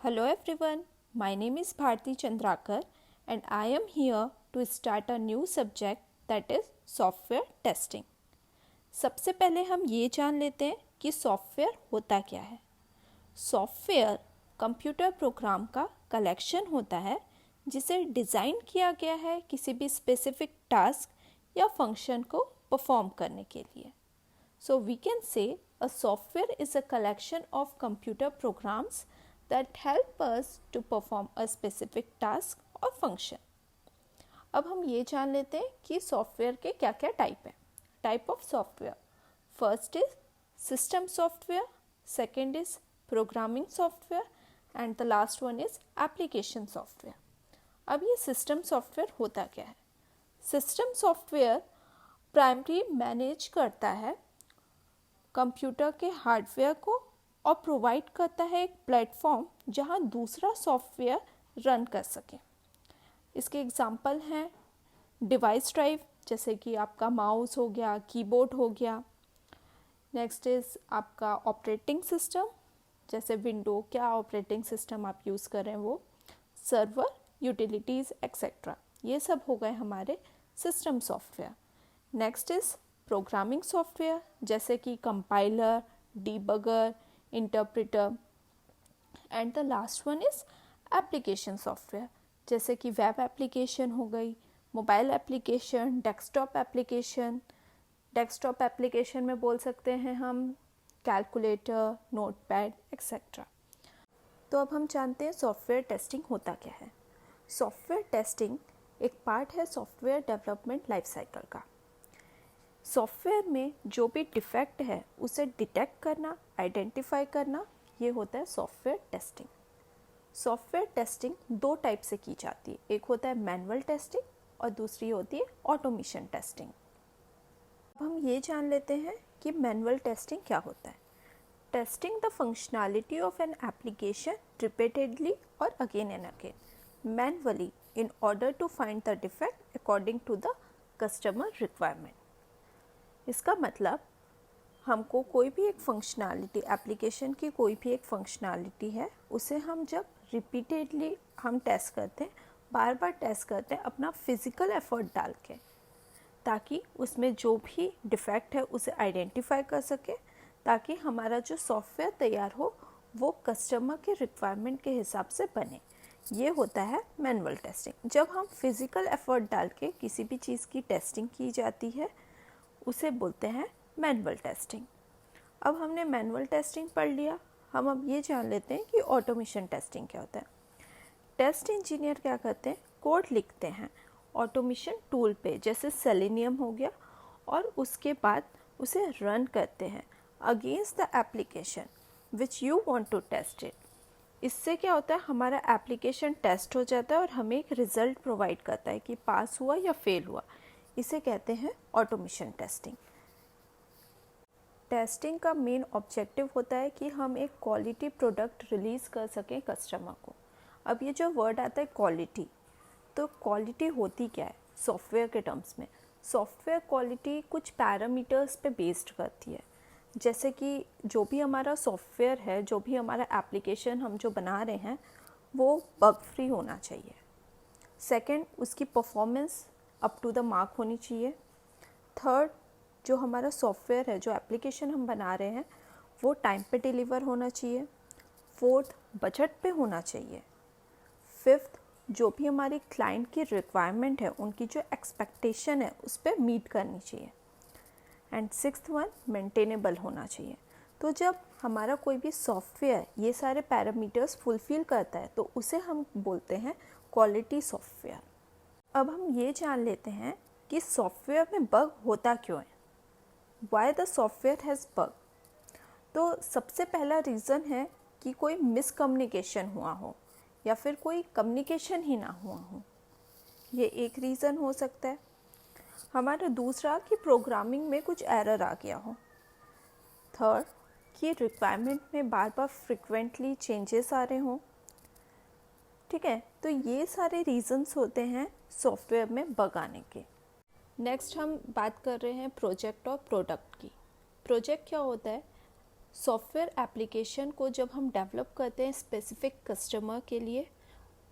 Hello everyone, my name is Bharti Chandrakar and I am here to start a new subject that is software testing. सबसे पहले हम ये जान लेते हैं कि सॉफ्टवेयर होता क्या है। सॉफ्टवेयर कंप्यूटर प्रोग्राम का कलेक्शन होता है जिसे डिज़ाइन किया गया है किसी भी स्पेसिफिक टास्क या फंक्शन को परफॉर्म करने के लिए। So we can say a software is a collection of computer programs that help us to perform a specific task or function. अब हम ये जान लेते हैं कि सॉफ्टवेयर के क्या क्या टाइप हैं। Type of software, first is system software, second is programming software and the last one is application software. अब ये सिस्टम सॉफ्टवेयर होता क्या है। सिस्टम सॉफ्टवेयर प्राइमरी मैनेज करता है कंप्यूटर के हार्डवेयर को और प्रोवाइड करता है एक प्लेटफॉर्म जहां दूसरा सॉफ्टवेयर रन कर सके। इसके एग्जांपल हैं डिवाइस ड्राइव, जैसे कि आपका माउस हो गया, कीबोर्ड हो गया। नेक्स्ट इज़ आपका ऑपरेटिंग सिस्टम, जैसे विंडो क्या ऑपरेटिंग सिस्टम आप यूज़ कर रहे हैं वो, सर्वर, यूटिलिटीज़ एक्सेट्रा। ये सब हो गए हमारे system software. Next is programming software, जैसे कि compiler, debugger, interpreter and the last one is application software, जैसे कि वेब एप्लीकेशन हो गई, mobile application, desktop application. Desktop application में बोल सकते हैं हम कैलकुलेटर, नोटपैड एक्सेट्रा। तो अब हम जानते हैं सॉफ्टवेयर टेस्टिंग होता क्या है। सॉफ्टवेयर टेस्टिंग एक पार्ट है सॉफ्टवेयर डेवलपमेंट लाइफ साइकिल का। सॉफ्टवेयर में जो भी डिफेक्ट है उसे डिटेक्ट करना, आइडेंटिफाई करना, ये होता है सॉफ्टवेयर टेस्टिंग। सॉफ्टवेयर टेस्टिंग दो टाइप से की जाती है, एक होता है मैनुअल टेस्टिंग और दूसरी होती है ऑटोमेशन टेस्टिंग। अब हम ये जान लेते हैं कि मैनुअल टेस्टिंग क्या होता है। Testing the functionality of an application repeatedly और again and again manually in order to find the defect according to the customer requirement. इसका मतलब हमको कोई भी एक फंक्शनैलिटी, एप्लीकेशन की कोई भी एक फंक्शनैलिटी है, उसे हम जब रिपीटेडली हम टेस्ट करते हैं, बार बार टेस्ट करते हैं अपना फिज़िकल एफर्ट डाल के, ताकि उसमें जो भी डिफेक्ट है उसे आइडेंटिफाई कर सके, ताकि हमारा जो सॉफ्टवेयर तैयार हो वो कस्टमर के रिक्वायरमेंट के हिसाब से बने। ये होता है मैनुअल टेस्टिंग। जब हम फिज़िकल एफर्ट डाल के किसी भी चीज़ की टेस्टिंग की जाती है उसे बोलते हैं मैनुअल टेस्टिंग। अब हमने मैनुअल टेस्टिंग पढ़ लिया, हम अब ये जान लेते हैं कि ऑटोमेशन टेस्टिंग क्या होता है। टेस्ट इंजीनियर क्या करते हैं, कोड लिखते हैं ऑटोमेशन टूल पे, जैसे सेलेनियम हो गया, और उसके बाद उसे रन करते हैं against the application which you want to test it. इससे क्या होता है, हमारा एप्लीकेशन टेस्ट हो जाता है और हमें एक रिज़ल्ट प्रोवाइड करता है कि पास हुआ या फेल हुआ। इसे कहते हैं ऑटोमेशन टेस्टिंग। टेस्टिंग का मेन ऑब्जेक्टिव होता है कि हम एक क्वालिटी प्रोडक्ट रिलीज़ कर सकें कस्टमर को। अब ये जो वर्ड आता है क्वालिटी, तो क्वालिटी होती क्या है सॉफ्टवेयर के टर्म्स में। सॉफ्टवेयर क्वालिटी कुछ पैरामीटर्स पे बेस्ड करती है, जैसे कि जो भी हमारा सॉफ्टवेयर है, जो भी हमारा एप्लीकेशन हम जो बना रहे हैं वो बग फ्री होना चाहिए। सेकंड, उसकी performance up to the mark होनी चाहिए। थर्ड, जो हमारा सॉफ्टवेयर है, जो एप्लीकेशन हम बना रहे हैं वो टाइम पे डिलीवर होना चाहिए। फोर्थ, बजट पे होना चाहिए। फिफ्थ, जो भी हमारी क्लाइंट की रिक्वायरमेंट है, उनकी जो एक्सपेक्टेशन है उस पर मीट करनी चाहिए। एंड सिक्स्थ वन, मेंटेनेबल होना चाहिए। तो जब हमारा कोई भी सॉफ्टवेयर ये सारे पैरामीटर्स फुलफिल करता है तो उसे हम बोलते हैं क्वालिटी सॉफ्टवेयर। अब हम ये जान लेते हैं कि सॉफ्टवेयर में बग होता क्यों है, why the software has bug. तो सबसे पहला रीज़न है कि कोई मिसकम्युनिकेशन हुआ हो या फिर कोई कम्युनिकेशन ही ना हुआ हो, ये एक रीज़न हो सकता है। हमारा दूसरा कि प्रोग्रामिंग में कुछ एरर आ गया हो। थर्ड, कि रिक्वायरमेंट में बार बार फ्रिक्वेंटली चेंजेस आ रहे हों। ठीक है, तो ये सारे रीज़न्स होते हैं सॉफ्टवेयर में बग आने के। नेक्स्ट हम बात कर रहे हैं प्रोजेक्ट और प्रोडक्ट की। प्रोजेक्ट क्या होता है, सॉफ्टवेयर एप्लीकेशन को जब हम डेवलप करते हैं स्पेसिफिक कस्टमर के लिए,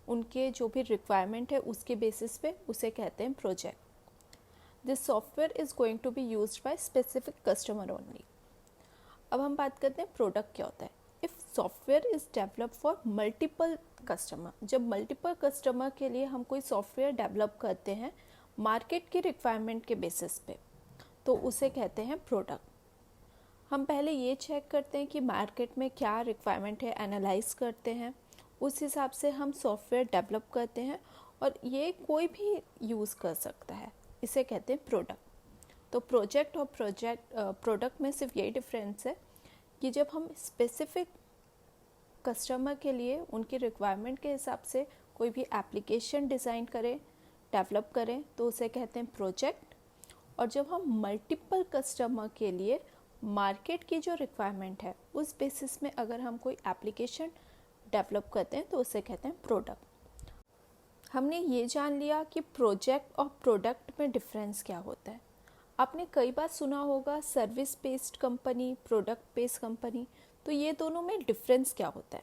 उनके जो भी रिक्वायरमेंट है उसके बेसिस पे, उसे कहते हैं project. This software is going to be used by specific customer only. अब हम बात करते हैं प्रोडक्ट क्या होता है। If software is develop for multiple customer, जब मल्टीपल कस्टमर के लिए हम कोई सॉफ्टवेयर डेवलप करते हैं मार्केट की रिक्वायरमेंट के बेसिस पे, तो उसे कहते हैं प्रोडक्ट। हम पहले ये चेक करते हैं कि मार्केट में क्या रिक्वायरमेंट है, एनालाइज करते हैं, उस हिसाब से हम सॉफ्टवेयर डेवलप करते हैं, और ये कोई भी यूज़ कर सकता है, इसे कहते हैं प्रोडक्ट। तो प्रोजेक्ट और प्रोडक्ट में सिर्फ यही डिफरेंस है कि जब हम स्पेसिफिक कस्टमर के लिए उनकी रिक्वायरमेंट के हिसाब से कोई भी एप्लीकेशन डिज़ाइन करें, डेवलप करें, तो उसे कहते हैं प्रोजेक्ट। और जब हम मल्टीपल कस्टमर के लिए मार्केट की जो रिक्वायरमेंट है उस बेसिस में अगर हम कोई एप्लीकेशन डेवलप करते हैं तो उसे कहते हैं प्रोडक्ट। हमने ये जान लिया कि प्रोजेक्ट और प्रोडक्ट में डिफरेंस क्या होता है। आपने कई बार सुना होगा service based company, product based company, तो ये दोनों में डिफरेंस क्या होता है।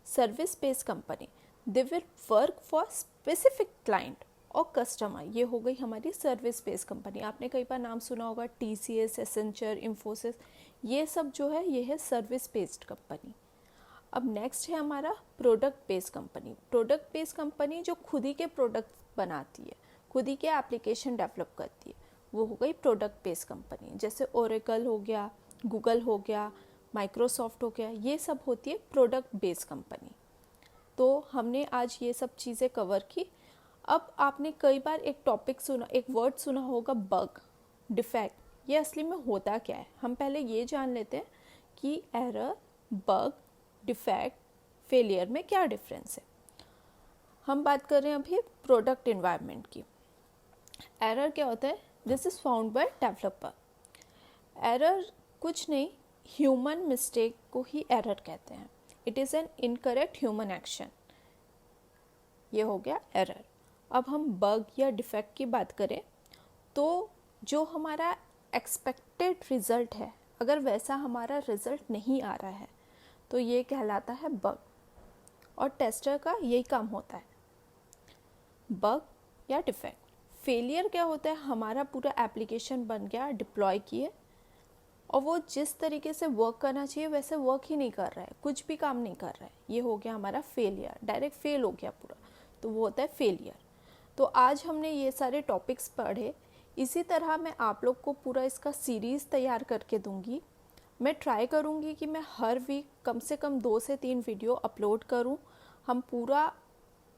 Service based company, they will work for specific client और कस्टमर, ये हो गई हमारी सर्विस बेस्ड कंपनी। आपने कई बार नाम सुना होगा TCS, एसेंचर, इन्फोसिस, ये सब जो है ये है सर्विस बेस्ड कंपनी। अब नेक्स्ट है हमारा product based company. Product based company जो खुद ही के प्रोडक्ट बनाती है, खुद ही के एप्लीकेशन डेवलप करती है, वो हो गई प्रोडक्ट बेस्ड कंपनी। जैसे ओरेकल हो गया, गूगल हो गया, माइक्रोसॉफ्ट हो गया, ये सब होती है प्रोडक्ट बेस्ड कंपनी। तो हमने आज ये सब चीज़ें कवर की। अब आपने कई बार एक टॉपिक सुना, एक वर्ड सुना होगा बग, डिफेक्ट। ये असली में होता क्या है, हम पहले ये जान लेते हैं कि एरर, बग, डिफेक्ट, फेलियर में क्या डिफरेंस है। हम बात कर रहे हैं अभी प्रोडक्ट इन्वायरमेंट की। एरर क्या होता है, this is found by developer. Error कुछ नहीं, ह्यूमन मिस्टेक को ही एरर कहते हैं। It is an incorrect human action, ये हो गया एरर। अब हम बग या डिफेक्ट की बात करें तो जो हमारा एक्सपेक्टेड रिज़ल्ट है, अगर वैसा हमारा रिज़ल्ट नहीं आ रहा है तो ये कहलाता है बग, और टेस्टर का यही काम होता है, बग या डिफेक्ट। फेलियर क्या होता है, हमारा पूरा एप्लीकेशन बन गया, डिप्लॉय किए, और वो जिस तरीके से वर्क करना चाहिए वैसे वर्क ही नहीं कर रहा है, कुछ भी काम नहीं कर रहा है, ये हो गया हमारा फेलियर, डायरेक्ट फेल हो गया पूरा, तो वो होता है फेलियर। तो आज हमने ये सारे टॉपिक्स पढ़े। इसी तरह मैं आप लोग को पूरा इसका सीरीज़ तैयार करके दूंगी। मैं ट्राई करूंगी कि मैं हर वीक कम से कम 2 से 3 वीडियो अपलोड करूं। हम पूरा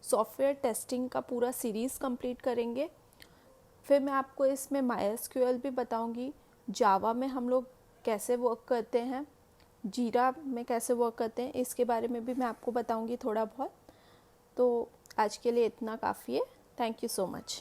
सॉफ्टवेयर टेस्टिंग का पूरा सीरीज़ कंप्लीट करेंगे। फिर मैं आपको इसमें MySQL भी बताऊंगी, जावा में हम लोग कैसे वर्क करते हैं, जीरा में कैसे वर्क करते हैं, इसके बारे में भी मैं आपको बताऊंगी थोड़ा बहुत। तो आज के लिए इतना काफ़ी है। Thank you so much.